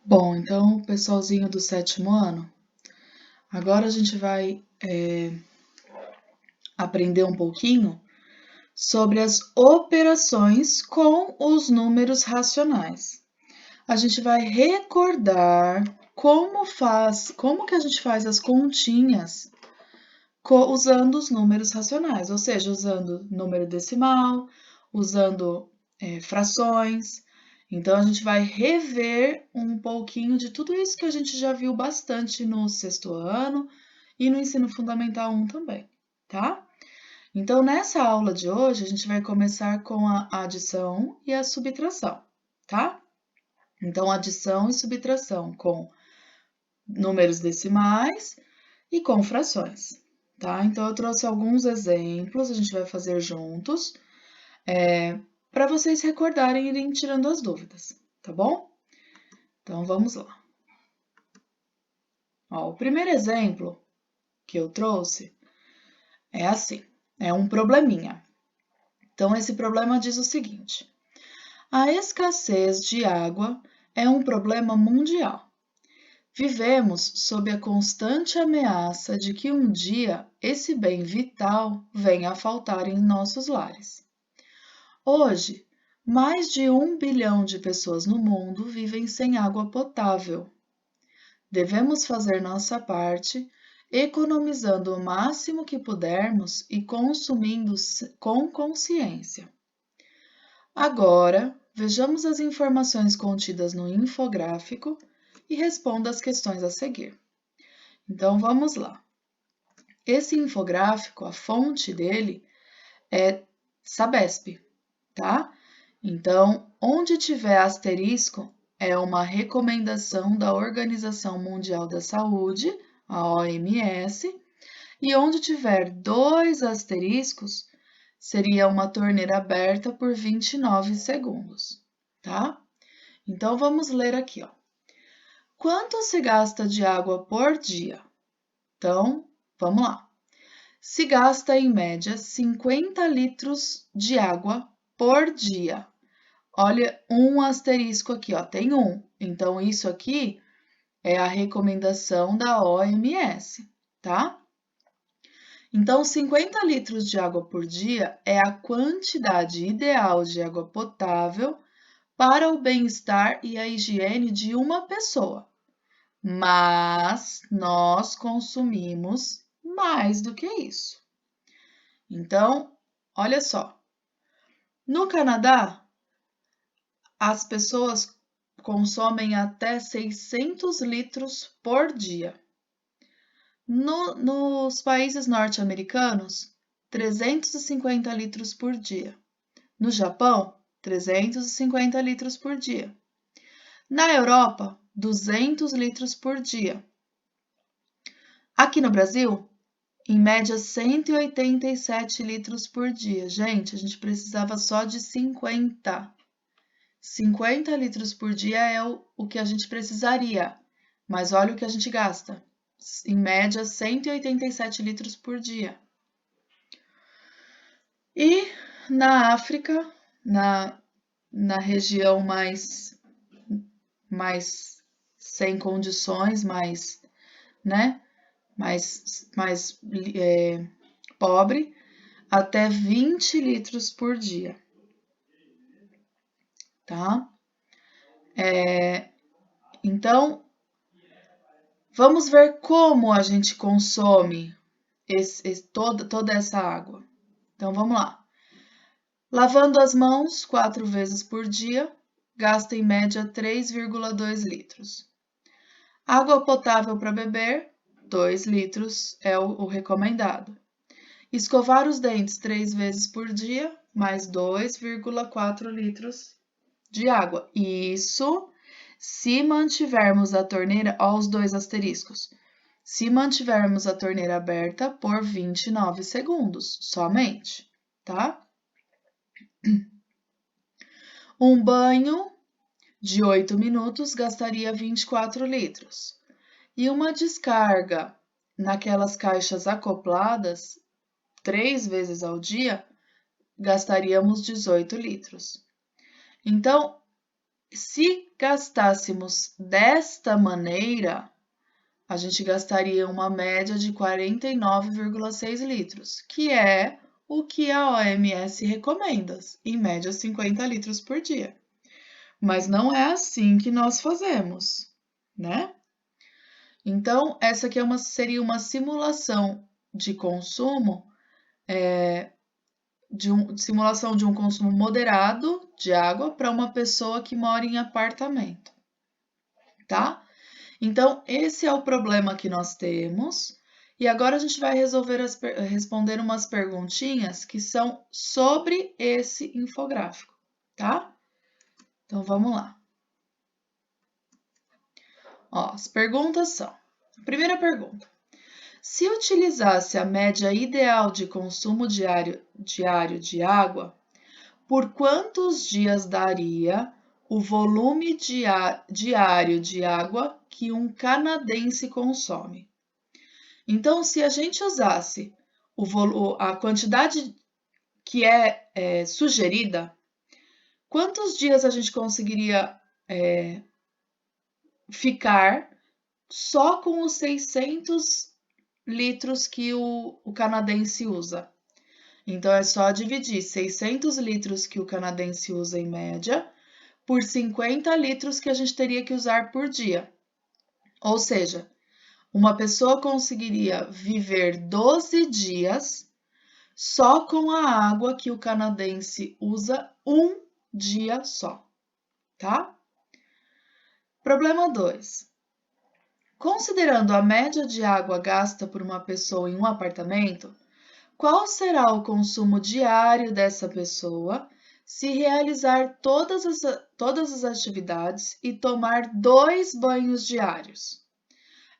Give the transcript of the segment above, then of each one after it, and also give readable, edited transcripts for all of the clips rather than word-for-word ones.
Bom, então, pessoalzinho do 7º ano, agora a gente vai aprender um pouquinho sobre as operações com os números racionais. A gente vai recordar como que a gente faz as continhas usando os números racionais, ou seja, usando número decimal, usando frações. Então, a gente vai rever um pouquinho de tudo isso que a gente já viu bastante no 6º ano e no ensino fundamental 1 também, tá? Então, nessa aula de hoje, a gente vai começar com a adição e a subtração, tá? Então, adição e subtração com números decimais e com frações, tá? Então, eu trouxe alguns exemplos, a gente vai fazer juntos, para vocês recordarem e irem tirando as dúvidas, tá bom? Então, vamos lá. Ó, o primeiro exemplo que eu trouxe é assim, é um probleminha. Então, esse problema diz o seguinte: a escassez de água é um problema mundial. Vivemos sob a constante ameaça de que um dia esse bem vital venha a faltar em nossos lares. Hoje, mais de 1 bilhão de pessoas no mundo vivem sem água potável. Devemos fazer nossa parte, economizando o máximo que pudermos e consumindo com consciência. Agora, vejamos as informações contidas no infográfico e responda as questões a seguir. Então, vamos lá. Esse infográfico, a fonte dele é Sabesp, tá? Então, onde tiver asterisco, é uma recomendação da Organização Mundial da Saúde, a OMS, e onde tiver 2 asteriscos, seria uma torneira aberta por 29 segundos, tá? Então, vamos ler aqui, ó. Quanto se gasta de água por dia? Então, vamos lá. Se gasta, em média, 50 litros de água por dia. Olha, um asterisco aqui, ó, tem um. Então, isso aqui é a recomendação da OMS, tá? Então, 50 litros de água por dia é a quantidade ideal de água potável para o bem-estar e a higiene de uma pessoa. Mas nós consumimos mais do que isso. Então, olha só. No Canadá, as pessoas consomem até 600 litros por dia. Nos países norte-americanos, 350 litros por dia. No Japão, 350 litros por dia. Na Europa, 200 litros por dia. Aqui no Brasil, em média, 187 litros por dia. Gente, a gente precisava só de 50. 50 litros por dia é o que a gente precisaria, mas olha o que a gente gasta. Em média, 187 litros por dia. E na África, na região mais sem condições, mais pobre, até 20 litros por dia, tá? Então, vamos ver como a gente consome toda essa água. Então, vamos lá. Lavando as mãos 4 vezes por dia, gasta em média 3,2 litros. Água potável para beber, 2 litros é o recomendado. Escovar os dentes 3 vezes por dia, mais 2,4 litros de água. Isso se mantivermos a torneira, ó, os 2 asteriscos. Se mantivermos a torneira aberta por 29 segundos somente, tá? Um banho de 8 minutos gastaria 24 litros. E uma descarga naquelas caixas acopladas 3 vezes ao dia, gastaríamos 18 litros. Então, se gastássemos desta maneira, a gente gastaria uma média de 49,6 litros, que é o que a OMS recomenda, em média 50 litros por dia. Mas não é assim que nós fazemos, né? Então, essa aqui seria uma simulação de consumo, simulação de um consumo moderado de água para uma pessoa que mora em apartamento, tá? Então, esse é o problema que nós temos. E agora a gente vai responder umas perguntinhas que são sobre esse infográfico, tá? Então, vamos lá. Ó, as perguntas são: primeira pergunta. Se utilizasse a média ideal de consumo diário de água, por quantos dias daria o volume diário de água que um canadense consome? Então, se a gente usasse a quantidade que é sugerida, quantos dias a gente conseguiria ficar só com os 600 litros que o canadense usa? Então, é só dividir 600 litros que o canadense usa em média por 50 litros que a gente teria que usar por dia. Ou seja, uma pessoa conseguiria viver 12 dias só com a água que o canadense usa um dia só, tá? Problema 2. Considerando a média de água gasta por uma pessoa em um apartamento, qual será o consumo diário dessa pessoa se realizar todas as atividades e tomar 2 banhos diários?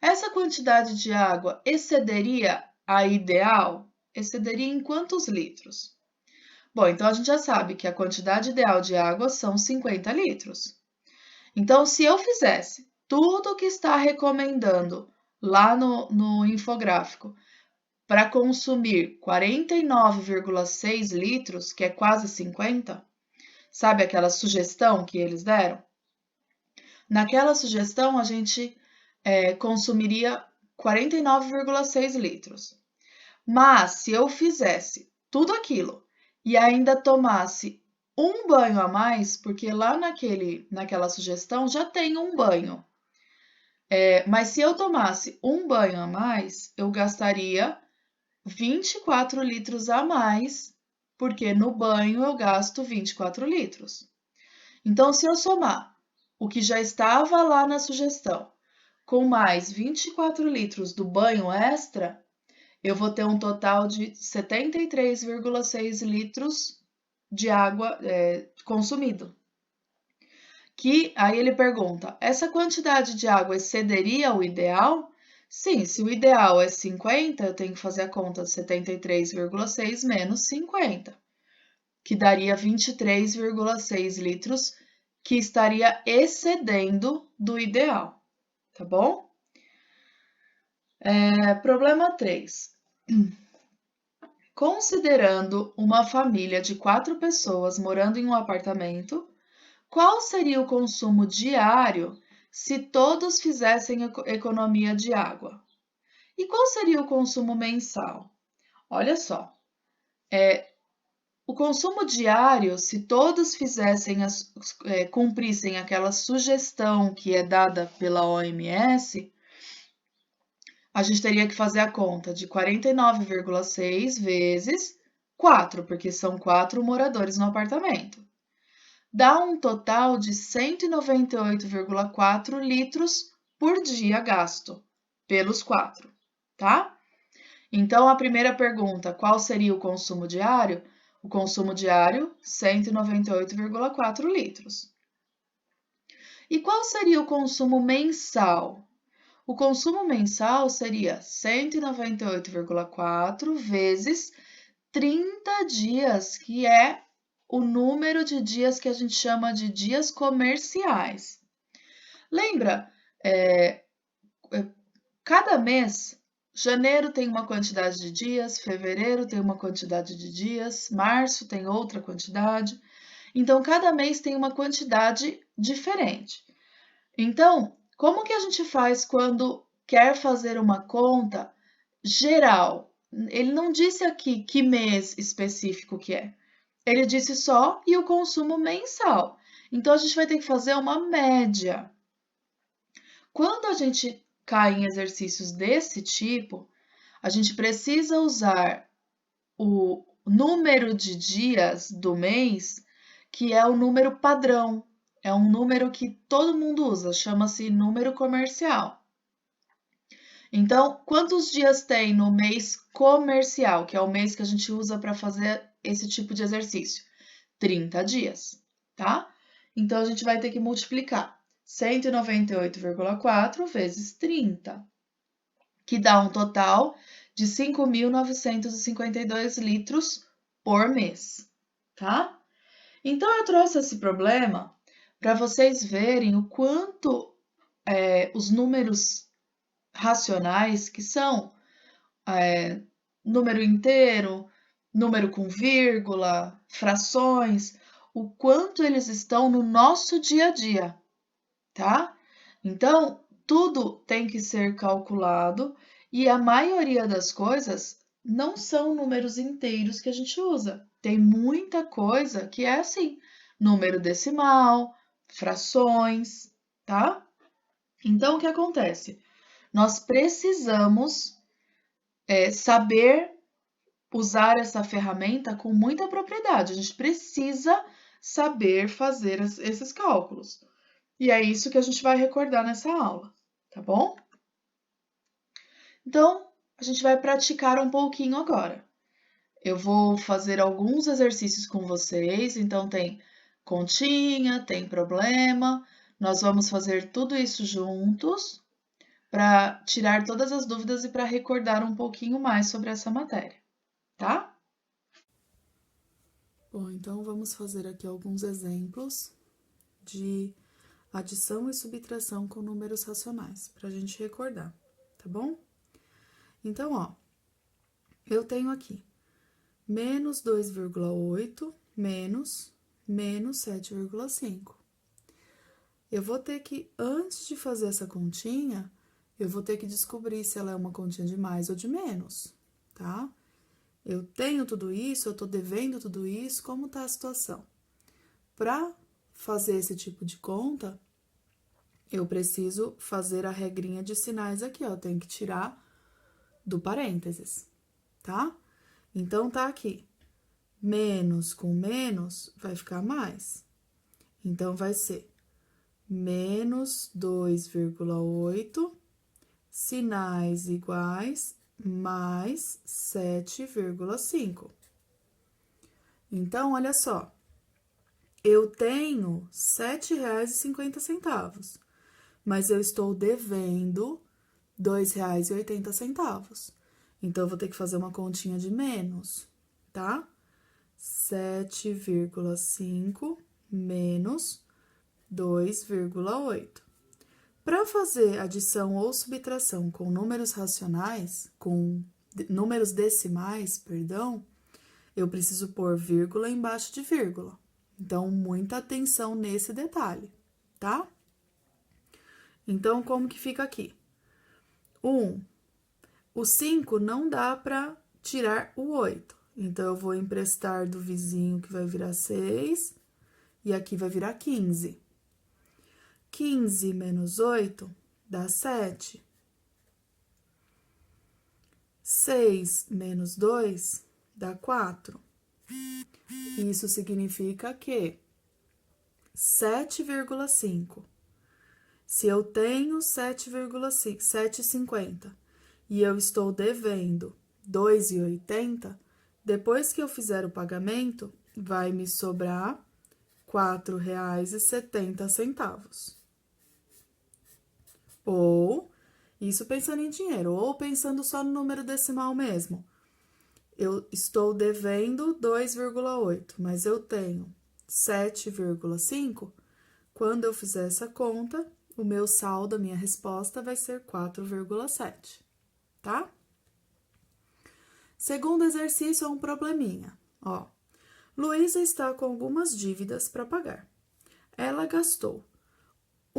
Essa quantidade de água excederia a ideal? Excederia em quantos litros? Bom, então a gente já sabe que a quantidade ideal de água são 50 litros. Então, se eu fizesse tudo o que está recomendando lá no infográfico para consumir 49,6 litros, que é quase 50, sabe aquela sugestão que eles deram? Naquela sugestão, a gente consumiria 49,6 litros. Mas se eu fizesse tudo aquilo e ainda tomasse um banho a mais, porque lá naquela sugestão já tem um banho. Mas se eu tomasse um banho a mais, eu gastaria 24 litros a mais, porque no banho eu gasto 24 litros. Então, se eu somar o que já estava lá na sugestão com mais 24 litros do banho extra, eu vou ter um total de 73,6 litros de água consumido. Que aí ele pergunta: essa quantidade de água excederia o ideal? Sim, se o ideal é 50, eu tenho que fazer a conta de 73,6 menos 50, que daria 23,6 litros, que estaria excedendo do ideal, tá bom? Problema 3. Considerando uma família de 4 pessoas morando em um apartamento, qual seria o consumo diário se todos fizessem economia de água? E qual seria o consumo mensal? Olha só, o consumo diário, se todos cumprissem aquela sugestão que é dada pela OMS, a gente teria que fazer a conta de 49,6 vezes 4, porque são 4 moradores no apartamento. Dá um total de 198,4 litros por dia gasto pelos 4, tá? Então, a primeira pergunta, qual seria o consumo diário? O consumo diário, 198,4 litros. E qual seria o consumo mensal? O consumo mensal seria 198,4 vezes 30 dias, que é o número de dias que a gente chama de dias comerciais. Lembra, cada mês, janeiro tem uma quantidade de dias, fevereiro tem uma quantidade de dias, março tem outra quantidade. Então, cada mês tem uma quantidade diferente. Então, como que a gente faz quando quer fazer uma conta geral? Ele não disse aqui que mês específico que é. Ele disse só e o consumo mensal. Então, a gente vai ter que fazer uma média. Quando a gente cai em exercícios desse tipo, a gente precisa usar o número de dias do mês, que é o número padrão. É um número que todo mundo usa, chama-se número comercial. Então, quantos dias tem no mês comercial, que é o mês que a gente usa para fazer esse tipo de exercício? 30 dias, tá? Então, a gente vai ter que multiplicar 198,4 vezes 30, que dá um total de 5.952 litros por mês, tá? Então, eu trouxe esse problema para vocês verem o quanto os números racionais, que são número inteiro, número com vírgula, frações, o quanto eles estão no nosso dia a dia, tá? Então, tudo tem que ser calculado e a maioria das coisas não são números inteiros que a gente usa. Tem muita coisa que é assim, número decimal, frações, tá? Então, o que acontece? Nós precisamos saber usar essa ferramenta com muita propriedade. A gente precisa saber fazer esses cálculos. E é isso que a gente vai recordar nessa aula, tá bom? Então, a gente vai praticar um pouquinho agora. Eu vou fazer alguns exercícios com vocês, então tem continha, tem problema. Nós vamos fazer tudo isso juntos para tirar todas as dúvidas e para recordar um pouquinho mais sobre essa matéria, tá? Bom, então vamos fazer aqui alguns exemplos de adição e subtração com números racionais, para a gente recordar, tá bom? Então, ó, eu tenho aqui menos 2,8 menos 7,5. Eu vou ter que, antes de fazer essa continha, eu vou ter que descobrir se ela é uma continha de mais ou de menos, tá? Eu tenho tudo isso, eu tô devendo tudo isso, como tá a situação? Para fazer esse tipo de conta, eu preciso fazer a regrinha de sinais aqui, ó. Eu tenho que tirar do parênteses, tá? Então, tá aqui. Menos com menos vai ficar mais. Então, vai ser menos 2,8, sinais iguais, mais 7,5. Então, olha só. Eu tenho R$ 7,50, mas eu estou devendo R$ 2,80. Então, eu vou ter que fazer uma continha de menos, tá? 7,5 menos 2,8. Para fazer adição ou subtração com números racionais, com números decimais, perdão, eu preciso pôr vírgula embaixo de vírgula. Então, muita atenção nesse detalhe, tá? Então, como que fica aqui? 1. O 5 não dá para tirar o 8. Então, eu vou emprestar do vizinho, que vai virar 6, e aqui vai virar 15. 15 menos 8 dá 7. 6 menos 2 dá 4. Isso significa que 7,5. Se eu tenho 7,50 e eu estou devendo 2,80, depois que eu fizer o pagamento, vai me sobrar R$ 4,70. Ou, isso pensando em dinheiro, ou pensando só no número decimal mesmo. Eu estou devendo 2,8, mas eu tenho 7,5. Quando eu fizer essa conta, o meu saldo, a minha resposta vai ser 4,7, tá? Segundo exercício é um probleminha, ó. Luísa está com algumas dívidas para pagar. Ela gastou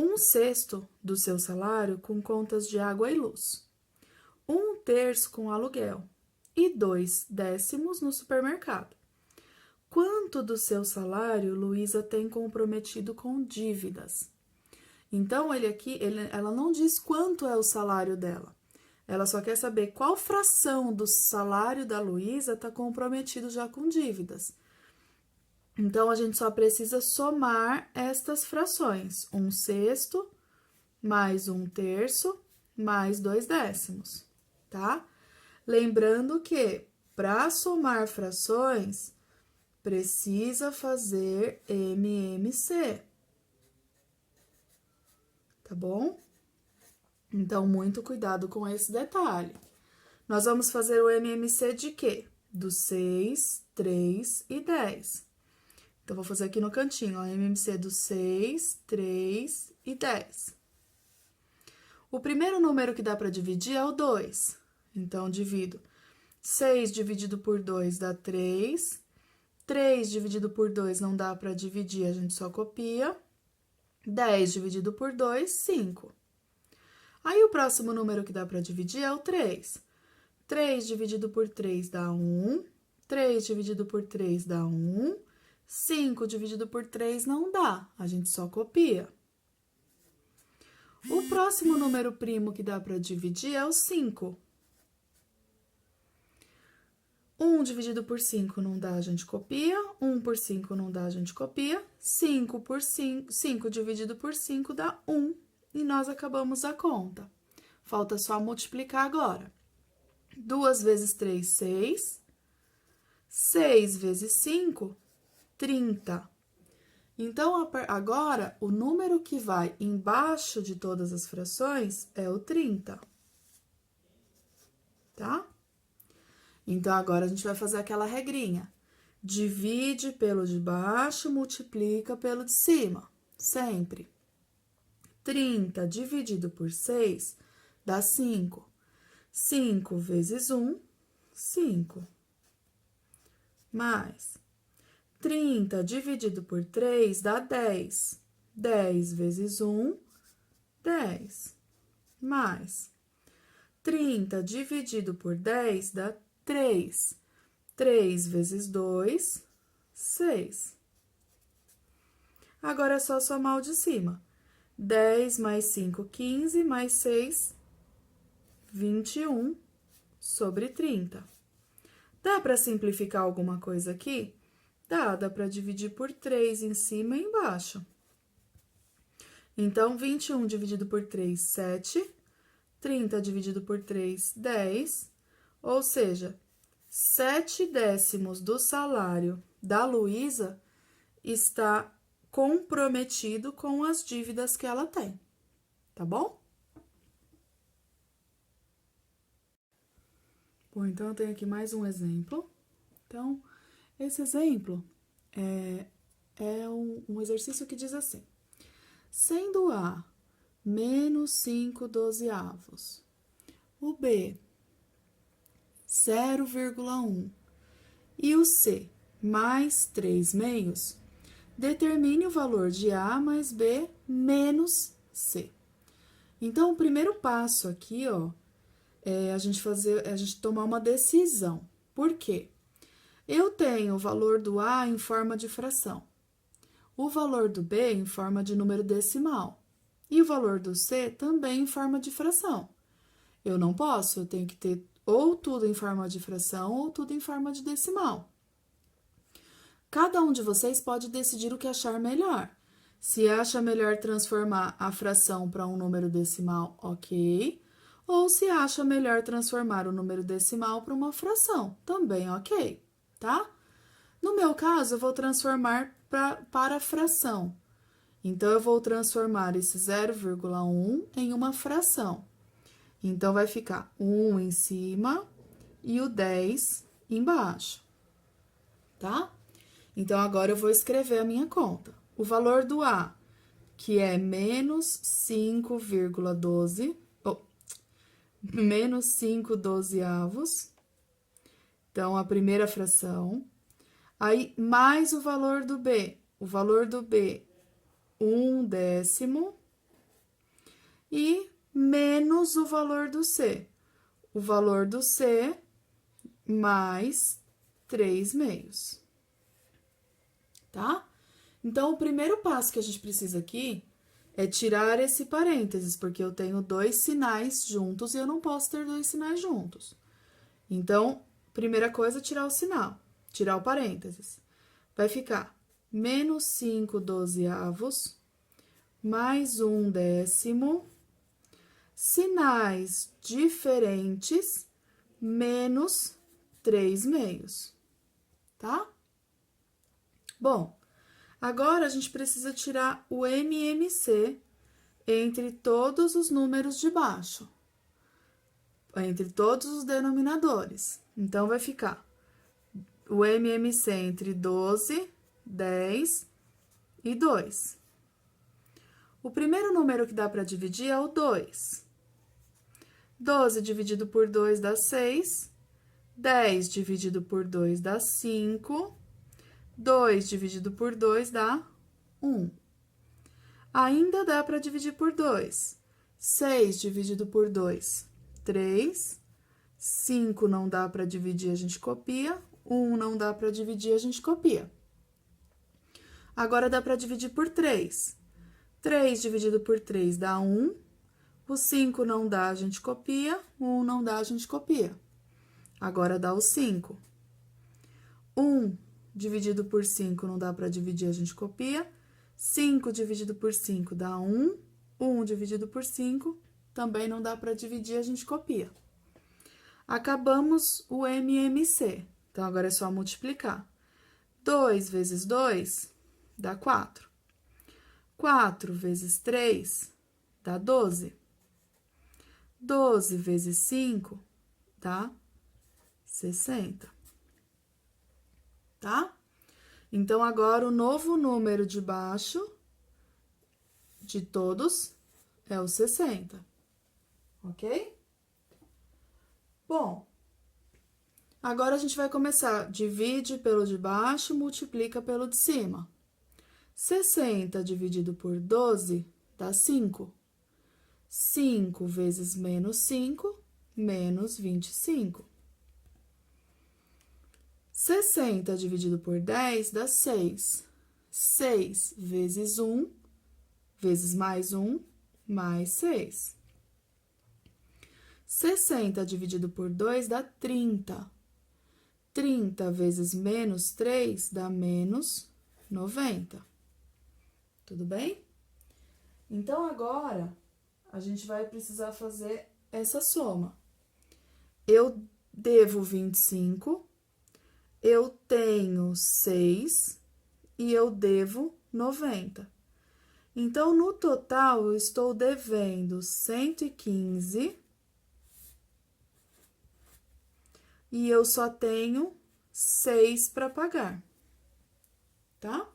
1/6 do seu salário com contas de água e luz, 1/3 com aluguel e 2/10 no supermercado. Quanto do seu salário Luísa tem comprometido com dívidas? Então, ela não diz quanto é o salário dela. Ela só quer saber qual fração do salário da Luísa está comprometido já com dívidas. Então, a gente só precisa somar estas frações. 1/6 mais 1/3 mais 2/10, tá? Lembrando que, para somar frações, precisa fazer MMC. Tá bom? Então, muito cuidado com esse detalhe. Nós vamos fazer o MMC de quê? Do 6, 3 e 10. Então, vou fazer aqui no cantinho, ó, MMC do 6, 3 e 10. O primeiro número que dá para dividir é o 2. Então, divido 6 dividido por 2 dá 3. 3 dividido por 2 não dá para dividir, a gente só copia. 10 dividido por 2, 5. Aí, o próximo número que dá para dividir é o 3. 3 dividido por 3 dá 1. 3 dividido por 3 dá 1. 5 dividido por 3 não dá, a gente só copia. O próximo número primo que dá para dividir é o 5. 1 dividido por 5 não dá, a gente copia. 1 por 5 não dá, a gente copia. 5 dividido por 5 dá 1. E nós acabamos a conta. Falta só multiplicar agora. 2 vezes 3, 6. 6 vezes 5, 30. Então, agora, o número que vai embaixo de todas as frações é o 30. Tá? Então, agora, a gente vai fazer aquela regrinha. Divide pelo de baixo, multiplica pelo de cima. Sempre. 30 dividido por 6 dá 5. 5 vezes 1, 5. Mais 30 dividido por 3 dá 10. 10 vezes 1, 10. Mais 30 dividido por 10 dá 3. 3 vezes 2, 6. Agora é só somar o de cima. 10 mais 5, 15, mais 6, 21 sobre 30. Dá para simplificar alguma coisa aqui? Dá para dividir por 3 em cima e embaixo. Então, 21 dividido por 3, 7. 30 dividido por 3, 10. Ou seja, 7/10 do salário da Luísa está comprometido com as dívidas que ela tem, tá bom? Bom, então eu tenho aqui mais um exemplo. Então, esse exemplo é um exercício que diz assim: sendo A menos 5/12, o B 0,1 e o C mais 3/2, determine o valor de A mais B menos C. Então, o primeiro passo aqui, ó, é a gente tomar uma decisão. Por quê? Eu tenho o valor do A em forma de fração, o valor do B em forma de número decimal e o valor do C também em forma de fração. Eu não posso, eu tenho que ter ou tudo em forma de fração ou tudo em forma de decimal. Cada um de vocês pode decidir o que achar melhor. Se acha melhor transformar a fração para um número decimal, ok. Ou se acha melhor transformar o número decimal para uma fração, também ok, tá? No meu caso, eu vou transformar para fração. Então, eu vou transformar esse 0,1 em uma fração. Então, vai ficar 1 em cima e o 10 embaixo, tá? Então, agora eu vou escrever a minha conta. O valor do A, que é menos 5,12, menos 5/12. Então, a primeira fração. Aí, mais o valor do B. O valor do B, 1/10. e menos o valor do C. O valor do C mais 3/2. Tá? Então, o primeiro passo que a gente precisa aqui é tirar esse parênteses, porque eu tenho dois sinais juntos e eu não posso ter dois sinais juntos. Então, primeira coisa, tirar o sinal, tirar o parênteses. Vai ficar menos 5/12 mais 1/10, sinais diferentes, menos 3/2, tá? Bom, agora a gente precisa tirar o MMC entre todos os números de baixo, entre todos os denominadores. Então, vai ficar o MMC entre 12, 10 e 2. O primeiro número que dá para dividir é o 2. 12 dividido por 2 dá 6. 10 dividido por 2 dá 5. 2 dividido por 2 dá 1. Ainda dá para dividir por 2. 6 dividido por 2, 3. 5 não dá para dividir, a gente copia. 1 não dá para dividir, a gente copia. Agora, dá para dividir por 3. 3 dividido por 3 dá 1. O 5 não dá, a gente copia. 1 não dá, a gente copia. Agora, dá o 5. 1 dividido por 5 não dá para dividir, a gente copia. 5 dividido por 5 dá 1. 1 dividido por 5 também não dá para dividir, a gente copia. Acabamos o MMC. Então, agora é só multiplicar. 2 vezes 2 dá 4. 4 vezes 3 dá 12. 12 vezes 5 dá 60. Tá? Então, agora o novo número de baixo de todos é o 60. Ok? Bom, agora a gente vai começar. Divide pelo de baixo, multiplica pelo de cima. 60 dividido por 12 dá 5. 5 vezes menos 5, menos 25. 60 dividido por 10 dá 6. 6 vezes 1, vezes mais 1, mais 6. 60 dividido por 2 dá 30. 30 vezes menos 3 dá menos 90. Tudo bem? Então, agora, a gente vai precisar fazer essa soma. Eu devo 25, eu tenho 6 e eu devo 90. Então, no total, eu estou devendo 115 e eu só tenho 6 para pagar, tá?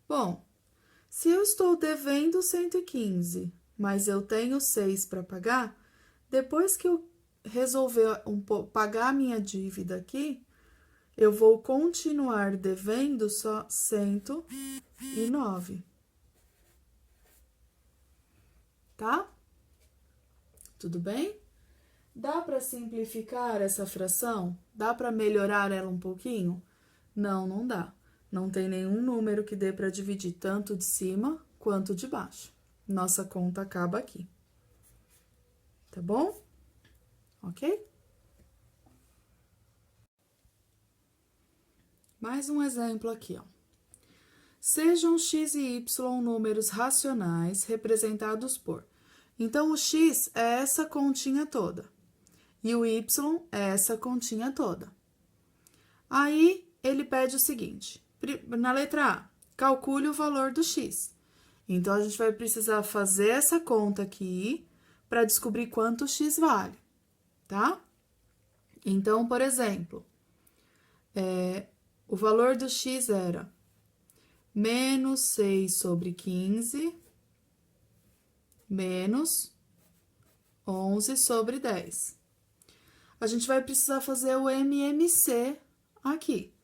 Bom, se eu estou devendo 115, mas eu tenho 6 para pagar, depois que eu resolver pagar a minha dívida aqui, eu vou continuar devendo só 109. Tá? Tudo bem? Dá para simplificar essa fração? Dá para melhorar ela um pouquinho? Não, não dá. Não tem nenhum número que dê para dividir tanto de cima quanto de baixo. Nossa conta acaba aqui. Tá bom? Ok? Mais um exemplo aqui, ó. Sejam x e y números racionais representados por. Então, o x é essa continha toda. E o y é essa continha toda. Aí, ele pede o seguinte. Na letra A, calcule o valor do x. Então, a gente vai precisar fazer essa conta aqui para descobrir quanto o x vale, tá? Então, por exemplo, o valor do x era menos 6 sobre 15 menos 11 sobre 10. A gente vai precisar fazer o MMC aqui.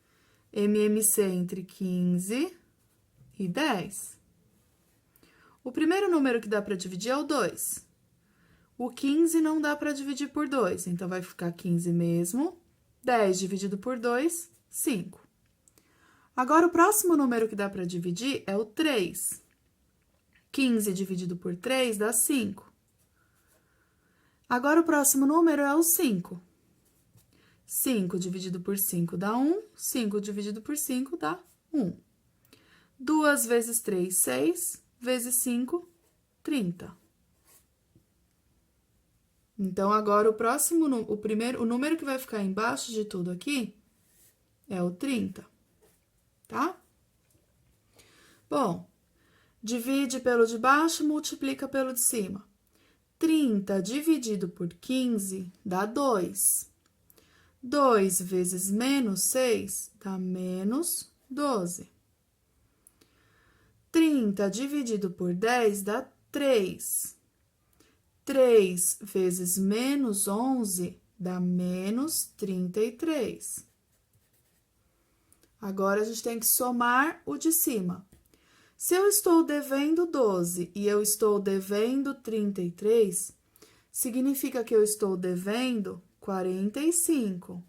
MMC entre 15 e 10. O primeiro número que dá para dividir é o 2. O 15 não dá para dividir por 2, então vai ficar 15 mesmo. 10 dividido por 2, 5. Agora, o próximo número que dá para dividir é o 3. 15 dividido por 3 dá 5. Agora, o próximo número é o 5. 5 dividido por 5 dá 1. 5 dividido por 5 dá 1. 2 vezes 3, 6. Vezes 5, 30. Então, agora, o número que vai ficar embaixo de tudo aqui é o 30, tá? Bom, divide pelo de baixo, multiplica pelo de cima. 30 dividido por 15 dá 2. 2 vezes menos 6 dá menos 12. 30 dividido por 10 dá 3. 3 vezes menos 11 dá menos 33. Agora, a gente tem que somar o de cima. Se eu estou devendo 12 e eu estou devendo 33, significa que eu estou devendo 45.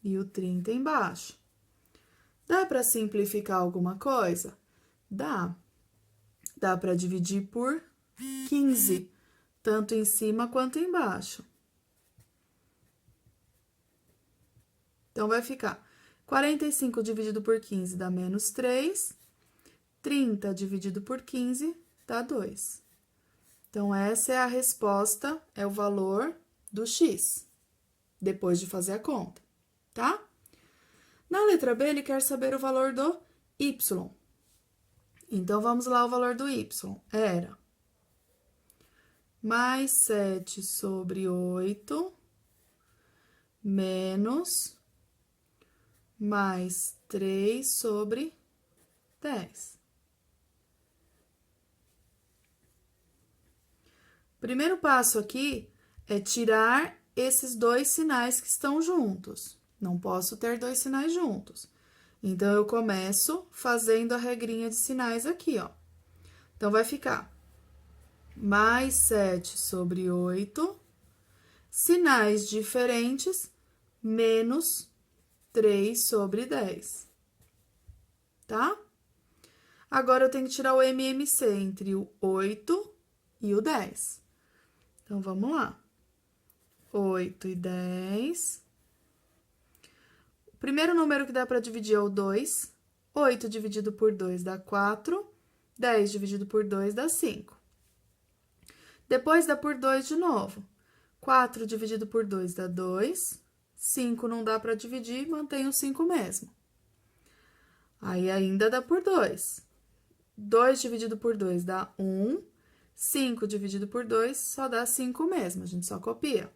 E o 30 embaixo. Dá para simplificar alguma coisa? Dá. Dá para dividir por 15, tanto em cima quanto embaixo. Então, vai ficar 45 dividido por 15 dá menos 3. 30 dividido por 15 dá 2. Então, essa é a resposta, é o valor do x, depois de fazer a conta, tá? Na letra B, ele quer saber o valor do y. Então, vamos lá, o valor do y era mais 7 sobre 8, menos mais 3 sobre 10. O primeiro passo aqui é tirar esses dois sinais que estão juntos. Não posso ter dois sinais juntos. Então, eu começo fazendo a regrinha de sinais aqui, ó. Então, vai ficar mais 7 sobre 8, sinais diferentes, menos 3 sobre 10, tá? Agora, eu tenho que tirar o MMC entre o 8 e o 10. Então, vamos lá. 8 e 10. O primeiro número que dá para dividir é o 2. 8 dividido por 2 dá 4. 10 dividido por 2 dá 5. Depois dá por 2 de novo. 4 dividido por 2 dá 2. 5 não dá para dividir, mantém o 5 mesmo. Aí, ainda dá por 2. 2 dividido por 2 dá 1. 5 dividido por 2 só dá 5 mesmo, a gente só copia.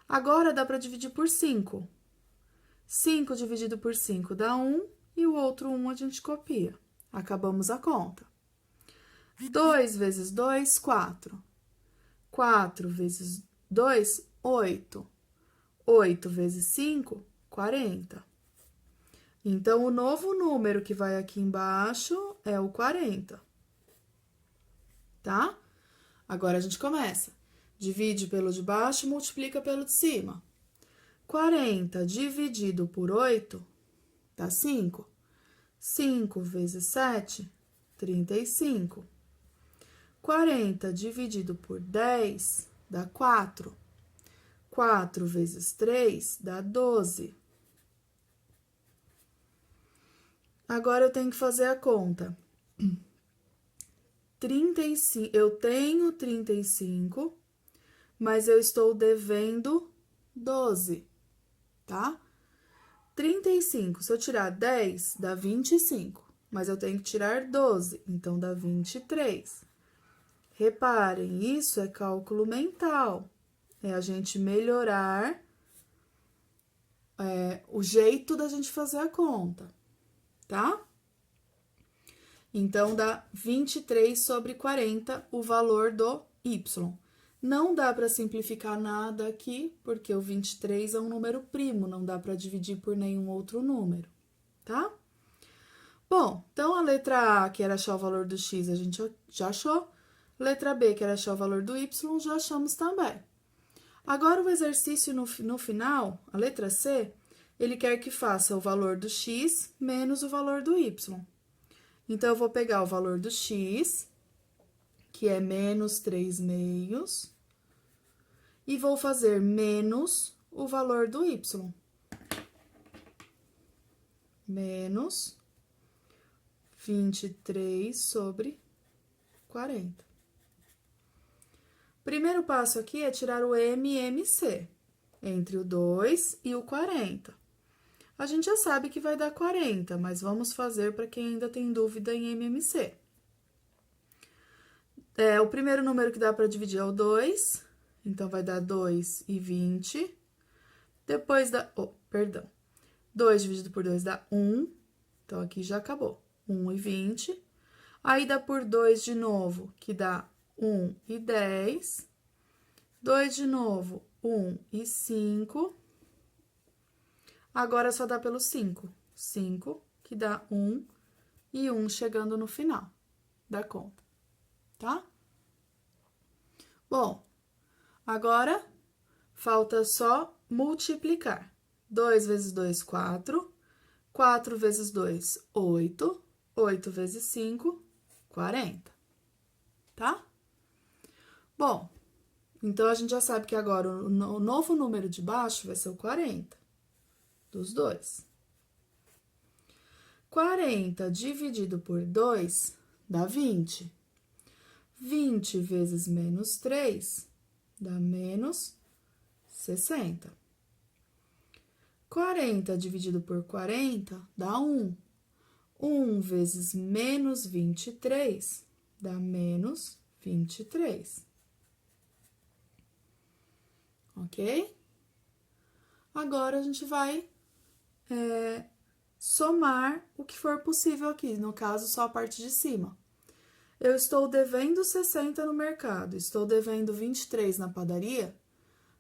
Agora, dá para dividir por 5. 5 dividido por 5 dá 1, e o outro 1 a gente copia. Acabamos a conta. 2 vezes 2, 4. 4 vezes 2, 8. 8 vezes 5, 40. Então, o novo número que vai aqui embaixo é o 40. Tá? Agora, a gente começa. Divide pelo de baixo, multiplica pelo de cima. 40 dividido por 8 dá 5. 5 vezes 7, 35. 40 dividido por 10 dá 4. 4 vezes 3 dá 12. Agora, eu tenho que fazer a conta. 35, eu tenho 35, mas eu estou devendo 12, tá? 35, se eu tirar 10, dá 25, mas eu tenho que tirar 12, então dá 23. Reparem, isso é cálculo mental, é a gente melhorar o jeito da gente fazer a conta, tá? Então, dá 23 sobre 40 o valor do y. Não dá para simplificar nada aqui, porque o 23 é um número primo, não dá para dividir por nenhum outro número, tá? Bom, então a letra A, que era achar o valor do x, a gente já achou. Letra B, que era achar o valor do y, já achamos também. Agora, o exercício no final, a letra C, ele quer que faça o valor do x menos o valor do y. Então, eu vou pegar o valor do x, que é menos 3 meios, e vou fazer menos o valor do y. Menos 23 sobre 40. Primeiro passo aqui é tirar o MMC, entre o 2 e o 40. A gente já sabe que vai dar 40, mas vamos fazer para quem ainda tem dúvida em MMC. O primeiro número que dá para dividir é o 2, então vai dar 2 e 20. Depois dá, 2 dividido por 2 dá 1, então aqui já acabou, 1 e 20. Aí dá por 2 de novo, que dá 1 e 10. 2 de novo, 1 e 5. Agora só dá pelo 5. 5, que dá 1 e 1 chegando no final da conta, tá? Bom, agora falta só multiplicar. 2 vezes 2, 4. 4 vezes 2, 8. 8 vezes 5, 40. Tá? Bom, então a gente já sabe que agora o novo número de baixo vai ser o 40 dos dois. 40 dividido por 2 dá 20. 20 vezes menos 3 dá menos 60. 40 dividido por 40 dá 1. 1 vezes menos 23 dá menos 23. Ok? Agora, a gente vai somar o que for possível aqui, no caso, só a parte de cima. Eu estou devendo 60 no mercado, estou devendo 23 na padaria.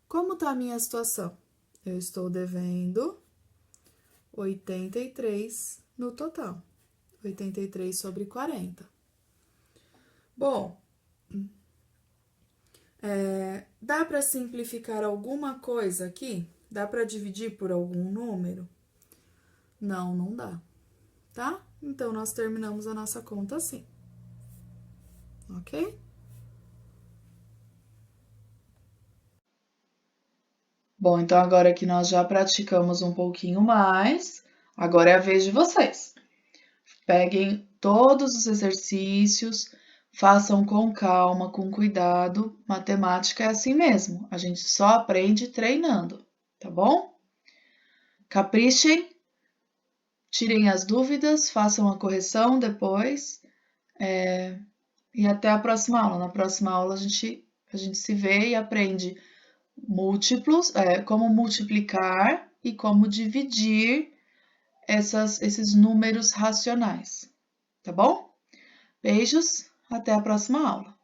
Como está a minha situação? Eu estou devendo 83 no total. 83 sobre 40. Bom, dá para simplificar alguma coisa aqui? Dá para dividir por algum número? Não, não dá, tá? Então, nós terminamos a nossa conta assim. Ok? Bom, então agora que nós já praticamos um pouquinho mais, agora é a vez de vocês. Peguem todos os exercícios, façam com calma, com cuidado. Matemática é assim mesmo, a gente só aprende treinando, tá bom? Caprichem, tirem as dúvidas, façam a correção depois. E até a próxima aula. Na próxima aula a gente se vê e aprende múltiplos, como multiplicar e como dividir esses números racionais, tá bom? Beijos, até a próxima aula.